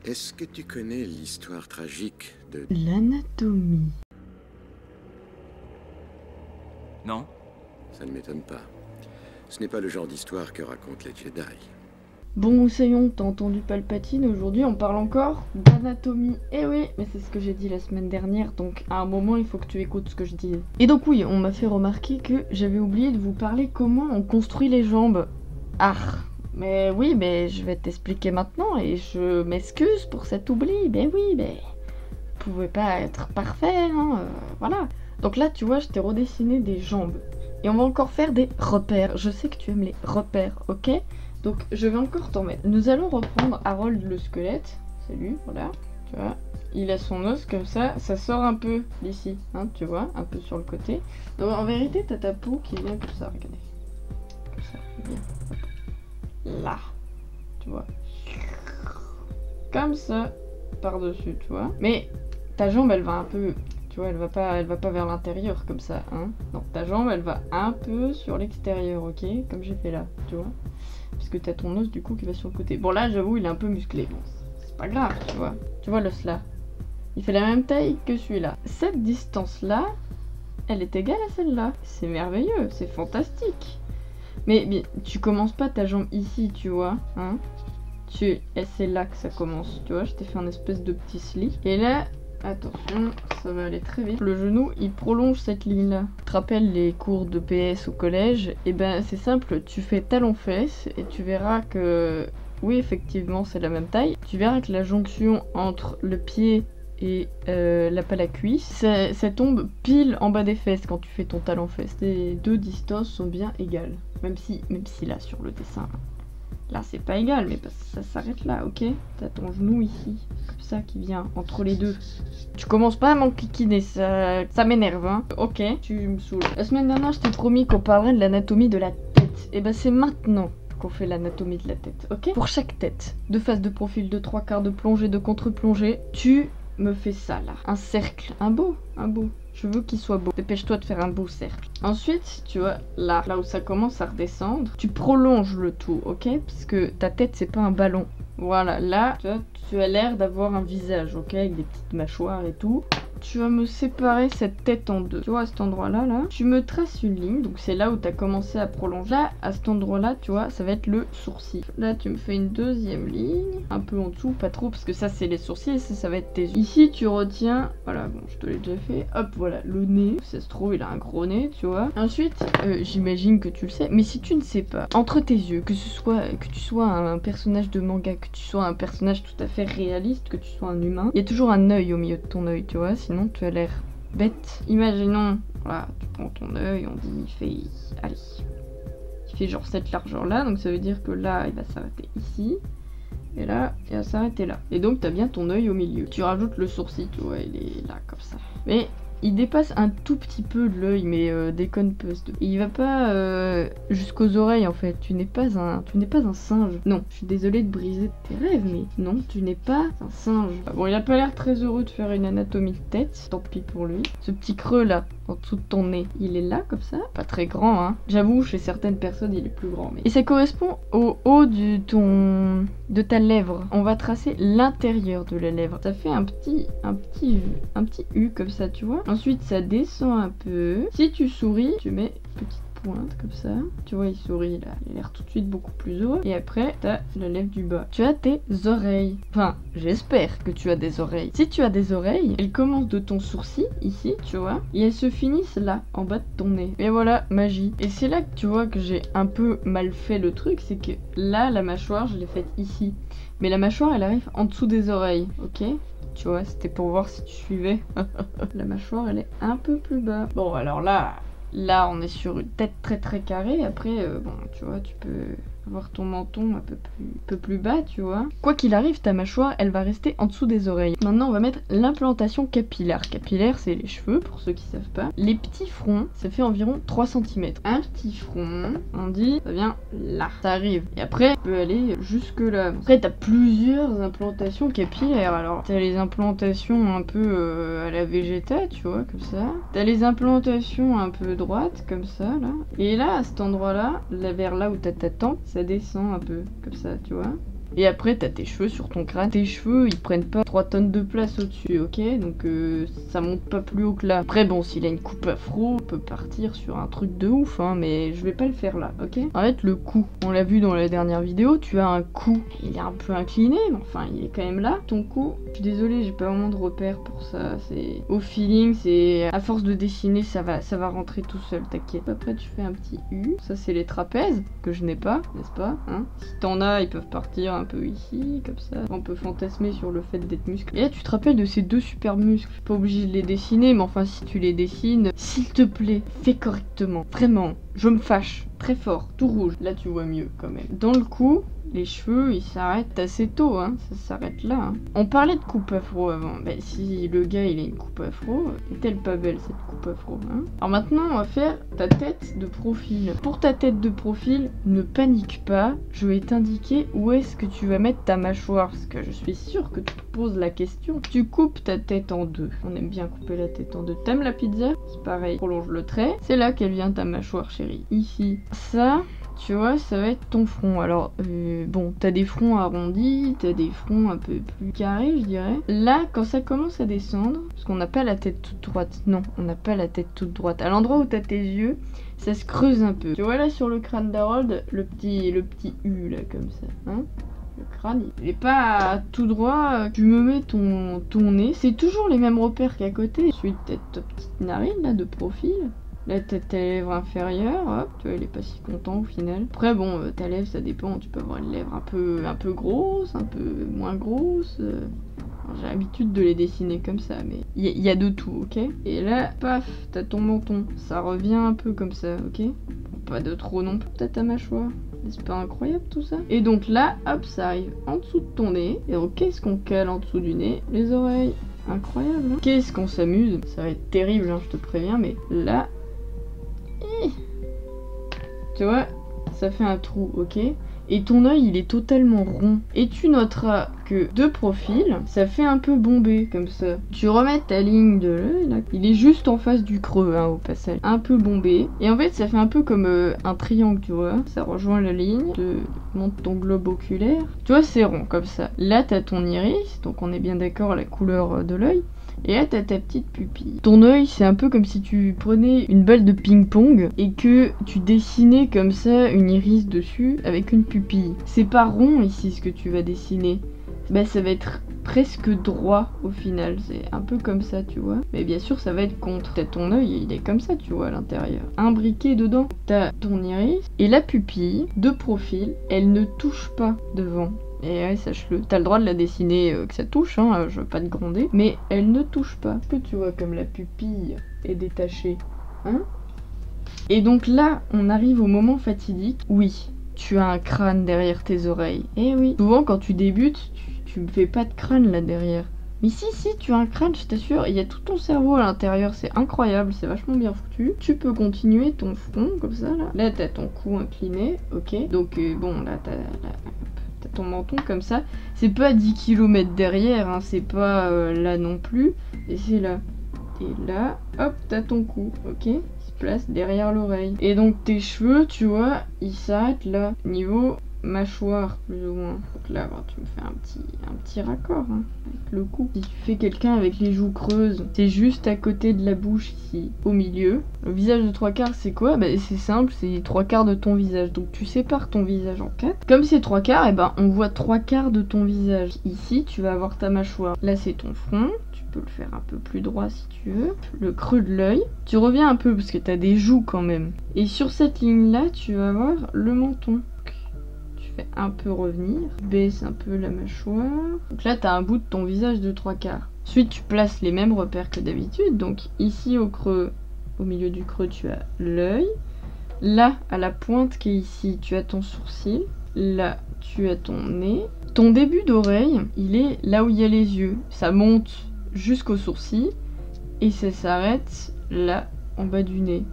Est-ce que tu connais l'histoire tragique de... L'anatomie. Non? Ça ne m'étonne pas. Ce n'est pas le genre d'histoire que racontent les Jedi. Bon, Oussaillon, t'as entendu Palpatine, aujourd'hui on parle encore d'anatomie. Eh oui, mais c'est ce que j'ai dit la semaine dernière, donc à un moment il faut que tu écoutes ce que je dis. Et donc oui, on m'a fait remarquer que j'avais oublié de vous parler comment on construit les jambes. Ah, mais oui, mais je vais t'expliquer maintenant et je m'excuse pour cet oubli. Ben oui, mais vous pouvez pas être parfait, hein, voilà. Donc là, tu vois, je t'ai redessiné des jambes. Et on va encore faire des repères. Je sais que tu aimes les repères, ok? Donc je vais encore t'en mettre. Nous allons reprendre Harold le squelette. C'est lui, voilà. Tu vois, il a son os comme ça. Ça sort un peu d'ici, hein, tu vois, un peu sur le côté. Donc en vérité, t'as ta peau qui vient comme ça, regardez. Comme ça, bien. Là, tu vois. Comme ça, par-dessus, tu vois. Mais ta jambe, elle va un peu... Tu vois, elle va pas vers l'intérieur comme ça, hein. Non, ta jambe, elle va un peu sur l'extérieur, ok? Comme j'ai fait là, tu vois. Parce que t'as ton os du coup qui va sur le côté. Bon là, j'avoue, il est un peu musclé. Bon, c'est pas grave, tu vois. Tu vois l'os là? Il fait la même taille que celui-là. Cette distance-là, elle est égale à celle-là. C'est merveilleux, c'est fantastique. Mais tu commences pas ta jambe ici, tu vois, hein. Et c'est là que ça commence, tu vois. Je t'ai fait un espèce de petit slick. Et là... Attention, ça va aller très vite. Le genou, il prolonge cette ligne-là. Tu te rappelles les cours de PS au collège? Et ben c'est simple, tu fais talon-fesse et tu verras que... Oui, effectivement, c'est la même taille. Tu verras que la jonction entre le pied et la pale à cuisse, ça tombe pile en bas des fesses quand tu fais ton talon-fesse. Les deux distances sont bien égales. Même si là, sur le dessin... Là, c'est pas égal, mais parce que ça s'arrête là, ok? T'as ton genou ici, comme ça, qui vient entre les deux. Tu commences pas à m'enquiquiner, ça m'énerve, hein? Ok, tu me saoules. La semaine dernière, je t'ai promis qu'on parlerait de l'anatomie de la tête. Et ben, c'est maintenant qu'on fait l'anatomie de la tête, ok? Pour chaque tête, de face, de profil, de trois quarts, de plongée, de contre-plongée, tu me fais ça, là. Un cercle, un beau. Je veux qu'il soit beau. Dépêche-toi de faire un beau cercle. Ensuite, tu vois, là où ça commence à redescendre, tu prolonges le tout, ok? Parce que ta tête, c'est pas un ballon. Voilà, là, tu as l'air d'avoir un visage, ok? Avec des petites mâchoires et tout. Tu vas me séparer cette tête en deux. Tu vois, à cet endroit-là, là, tu me traces une ligne. Donc, c'est là où tu as commencé à prolonger. Là, à cet endroit-là, tu vois, ça va être le sourcil. Là, tu me fais une deuxième ligne. Un peu en dessous, pas trop, parce que ça, c'est les sourcils et ça va être tes yeux. Ici, tu retiens... Voilà, bon, je te l'ai déjà fait. Hop, voilà, le nez. Ça se trouve, il a un gros nez, tu vois. Ensuite, j'imagine que tu le sais. Mais si tu ne sais pas, entre tes yeux, que tu sois un personnage de manga, que tu sois un personnage tout à fait réaliste, que tu sois un humain, il y a toujours un œil au milieu de ton œil, tu vois. Sinon, tu as l'air bête. Imaginons, voilà, tu prends ton œil, on dit, il fait, allez, il fait genre cette largeur-là, donc ça veut dire que là, il va s'arrêter ici, et là, il va s'arrêter là. Et donc, tu as bien ton œil au milieu. Tu rajoutes le sourcil, tu vois, il est là, comme ça. Mais il dépasse un tout petit peu de l'œil, mais déconne peu. Et il va pas jusqu'aux oreilles, en fait. Tu n'es pas un singe. Non, je suis désolée de briser tes rêves, mais non, tu n'es pas un singe. Bon, il a pas l'air très heureux de faire une anatomie de tête. Tant pis pour lui. Ce petit creux là, en dessous de ton nez, il est là, comme ça. Pas très grand, hein. J'avoue, chez certaines personnes, il est plus grand. Mais... Et ça correspond au haut de ta lèvre. On va tracer l'intérieur de la lèvre. Ça fait un petit U comme ça, tu vois. Ensuite, ça descend un peu. Si tu souris, tu mets une petite pointe comme ça. Tu vois, il sourit là. Il a l'air tout de suite beaucoup plus haut. Et après, t'as la lèvre du bas. Tu as tes oreilles. Enfin, j'espère que tu as des oreilles. Si tu as des oreilles, elles commencent de ton sourcil, ici, tu vois. Et elles se finissent là, en bas de ton nez. Et voilà, magie. Et c'est là que tu vois que j'ai un peu mal fait le truc. C'est que là, la mâchoire, je l'ai faite ici. Mais la mâchoire, elle arrive en dessous des oreilles, ok? Tu vois, c'était pour voir si tu suivais. La mâchoire, elle est un peu plus bas. Bon, alors là, on est sur une tête très très carrée. Après, bon, tu vois, tu peux avoir ton menton un peu plus bas, tu vois. Quoi qu'il arrive, ta mâchoire, elle va rester en dessous des oreilles. Maintenant, on va mettre l'implantation capillaire. Capillaire, c'est les cheveux, pour ceux qui savent pas. Les petits fronts, ça fait environ 3 cm. Un petit front, on dit, ça vient là. Ça arrive. Et après, tu peux aller jusque là. Après, t'as plusieurs implantations capillaires. Alors, t'as les implantations un peu à la Vegeta, tu vois, comme ça. T'as les implantations un peu droites, comme ça, là. Et là, à cet endroit-là, vers là où t'as ta tempe, ça descend un peu, comme ça, tu vois. Et après t'as tes cheveux sur ton crâne. Tes cheveux ils prennent pas 3 tonnes de place au-dessus, ok? Donc ça monte pas plus haut que là. Après bon, s'il a une coupe afro, on peut partir sur un truc de ouf, hein, mais je vais pas le faire là, ok? En fait le cou, on l'a vu dans la dernière vidéo, tu as un cou, il est un peu incliné, mais enfin il est quand même là. Ton cou, je suis désolée, j'ai pas vraiment de repère pour ça, c'est au feeling, c'est à force de dessiner, ça va rentrer tout seul, t'inquiète. Après tu fais un petit U, ça c'est les trapèzes, que je n'ai pas, n'est-ce pas, hein? Si t'en as, ils peuvent partir un peu ici, comme ça. On peut fantasmer sur le fait d'être musclé. Et là tu te rappelles de ces deux super muscles, je suis pas obligée de les dessiner, mais enfin si tu les dessines, s'il te plaît, fais correctement, vraiment, je me fâche, très fort, tout rouge, là tu vois mieux quand même. Dans le cou, les cheveux ils s'arrêtent assez tôt, hein, ça s'arrête là. Hein. On parlait de coupe afro avant, bah si le gars il a une coupe afro, est-elle pas belle cette coupe afro, hein? Alors maintenant on va faire ta tête de profil. Pour ta tête de profil, ne panique pas, je vais t'indiquer où est-ce que tu vas mettre ta mâchoire, parce que je suis sûre que tu te poses la question. Tu coupes ta tête en deux, on aime bien couper la tête en deux. T'aimes la pizza? C'est pareil, prolonge le trait, c'est là qu'elle vient ta mâchoire chérie, ici. Ça... Tu vois, ça va être ton front. Alors, bon, t'as des fronts arrondis, t'as des fronts un peu plus carrés, je dirais. Là, quand ça commence à descendre, parce qu'on n'a pas la tête toute droite. Non, on n'a pas la tête toute droite. À l'endroit où t'as tes yeux, ça se creuse un peu. Tu vois là sur le crâne d'Harold, le petit U là, comme ça, hein? Le crâne, il est pas tout droit. Tu me mets ton nez. C'est toujours les mêmes repères qu'à côté. Ensuite, t'as ta petite narine là, de profil. Là, t'as ta lèvre inférieure, hop, tu vois, il est pas si content au final. Après, bon, ta lèvre, ça dépend, tu peux avoir une lèvre un peu grosse, un peu moins grosse. J'ai l'habitude de les dessiner comme ça, mais il y a de tout, ok? Et là, paf, t'as ton menton, ça revient un peu comme ça, ok? Pas de trop non plus, t'as ta mâchoire. C'est pas incroyable tout ça? Et donc là, hop, ça arrive en dessous de ton nez. Et donc, qu'est-ce qu'on cale en dessous du nez? Les oreilles. Incroyable, hein? Qu'est-ce qu'on s'amuse? Ça va être terrible, hein, je te préviens, mais là... Tu vois, ça fait un trou, ok? Et ton œil, il est totalement rond. Et tu noteras que de profil, ça fait un peu bombé, comme ça. Tu remets ta ligne de l'œil, là. Il est juste en face du creux, hein, au passage. Un peu bombé. Et en fait, ça fait un peu comme un triangle, tu vois. Ça rejoint la ligne. Tu montes ton globe oculaire. Tu vois, c'est rond, comme ça. Là, t'as ton iris. Donc, on est bien d'accord, la couleur de l'œil. Et là, t'as ta petite pupille. Ton œil, c'est un peu comme si tu prenais une balle de ping-pong et que tu dessinais comme ça une iris dessus avec une pupille. C'est pas rond ici ce que tu vas dessiner. Bah, ça va être presque droit au final. C'est un peu comme ça, tu vois. Mais bien sûr, ça va être contre. T'as ton œil, il est comme ça, tu vois, à l'intérieur. Imbriqué dedans. T'as ton iris et la pupille de profil, elle ne touche pas devant. Et ouais, sache-le, t'as le droit de la dessiner que ça touche, hein, je veux pas te gronder, mais elle ne touche pas. Est-ce que tu vois comme la pupille est détachée, hein? Et donc là, on arrive au moment fatidique. Oui, tu as un crâne derrière tes oreilles. Eh oui, souvent quand tu débutes, tu me fais pas de crâne là derrière. Mais si, tu as un crâne, je t'assure, il y a tout ton cerveau à l'intérieur, c'est incroyable, c'est vachement bien foutu. Tu peux continuer ton front, comme ça, là. Là, t'as ton cou incliné, ok. Donc, bon, là, t'as ton menton comme ça. C'est pas 10 km derrière, hein, c'est pas là non plus. Et c'est là. Et là, hop, t'as ton cou, ok? Il se place derrière l'oreille. Et donc, tes cheveux, tu vois, ils s'arrêtent là, niveau... mâchoire plus ou moins. Donc là tu me fais un petit raccord, hein, avec le cou. Si tu fais quelqu'un avec les joues creuses, c'est juste à côté de la bouche ici, au milieu. Le visage de 3/4 c'est quoi? Bah c'est simple, c'est 3/4 de ton visage. Donc tu sépares ton visage en 4. Comme c'est 3/4, et ben on voit 3/4 de ton visage. Ici tu vas avoir ta mâchoire. Là c'est ton front. Tu peux le faire un peu plus droit si tu veux. Le creux de l'œil. Tu reviens un peu parce que t'as des joues quand même. Et sur cette ligne là tu vas avoir le menton. Un peu revenir, baisse un peu la mâchoire. Donc là t'as un bout de ton visage de 3/4. Ensuite tu places les mêmes repères que d'habitude. Donc ici au creux, au milieu du creux tu as l'œil. Là à la pointe qui est ici tu as ton sourcil. Là tu as ton nez. Ton début d'oreille il est là où il y a les yeux. Ça monte jusqu'au sourcil et ça s'arrête là en bas du nez,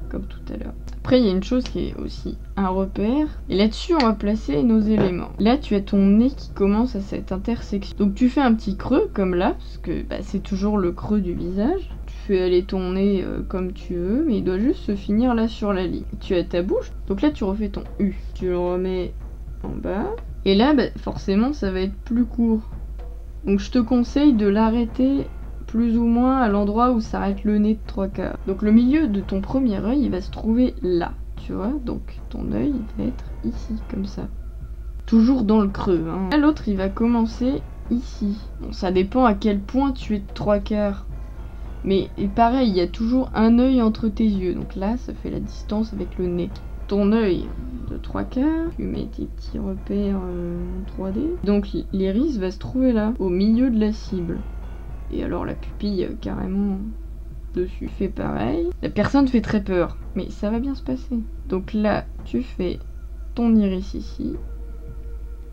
comme tout à l'heure. Après, il y a une chose qui est aussi un repère. Et là-dessus, on va placer nos éléments. Là, tu as ton nez qui commence à cette intersection. Donc, tu fais un petit creux, comme là, parce que bah, c'est toujours le creux du visage. Tu fais aller ton nez comme tu veux, mais il doit juste se finir là sur la ligne. Tu as ta bouche. Donc là, tu refais ton U. Tu le remets en bas. Et là, bah, forcément, ça va être plus court. Donc je te conseille de l'arrêter plus ou moins à l'endroit où s'arrête le nez de 3/4. Donc le milieu de ton premier œil, il va se trouver là, tu vois. Donc ton œil, il va être ici, comme ça. Toujours dans le creux, hein. L'autre, il va commencer ici. Bon, ça dépend à quel point tu es de 3/4. Mais pareil, il y a toujours un œil entre tes yeux. Donc là, ça fait la distance avec le nez. Ton œil de 3/4, tu mets tes petits repères en 3D. Donc l'iris va se trouver là, au milieu de la cible. Et alors la pupille carrément dessus. Fais pareil. La personne fait très peur, mais ça va bien se passer. Donc là, tu fais ton iris ici.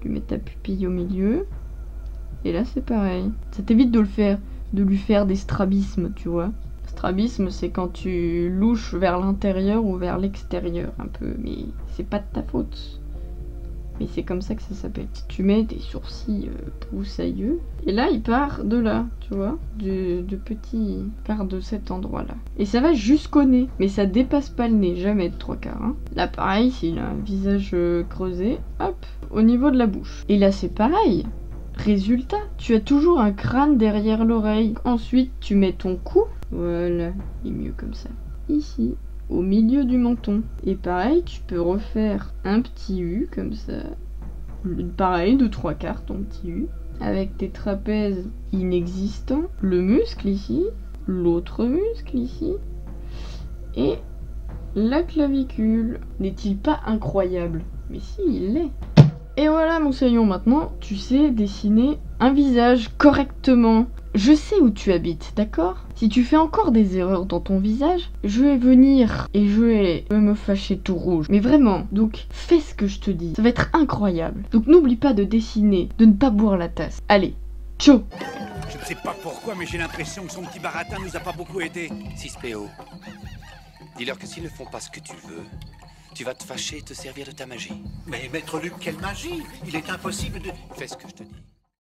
Tu mets ta pupille au milieu. Et là, c'est pareil. Ça t'évite de lui faire des strabismes, tu vois. Strabisme, c'est quand tu louches vers l'intérieur ou vers l'extérieur, un peu. Mais c'est pas de ta faute. Mais c'est comme ça que ça s'appelle. Tu mets des sourcils broussailleux. Et là, il part de là, tu vois. De petit. Il part de cet endroit-là. Et ça va jusqu'au nez. Mais ça dépasse pas le nez, jamais de 3/4. Hein. Là, pareil, s'il a un visage creusé, hop, au niveau de la bouche. Et là, c'est pareil. Résultat, tu as toujours un crâne derrière l'oreille. Ensuite, tu mets ton cou. Voilà, il est mieux comme ça. Ici, au milieu du menton. Et pareil, tu peux refaire un petit U comme ça. Pareil, de 3/4, ton petit U. Avec tes trapèzes inexistants. Le muscle ici. L'autre muscle ici. Et la clavicule. N'est-il pas incroyable? Mais si, il l'est. Et voilà mon Sayon, maintenant tu sais dessiner un visage correctement. Je sais où tu habites, d'accord? Si tu fais encore des erreurs dans ton visage, je vais venir et je vais me fâcher tout rouge. Mais vraiment, donc fais ce que je te dis, ça va être incroyable. Donc n'oublie pas de dessiner, de ne pas boire la tasse. Allez, ciao! Je ne sais pas pourquoi, mais j'ai l'impression que son petit baratin nous a pas beaucoup aidé. 6PO. Dis-leur que s'ils ne font pas ce que tu veux, tu vas te fâcher et te servir de ta magie. Mais Maître Luc, quelle magie! Il est impossible de... Fais ce que je te dis.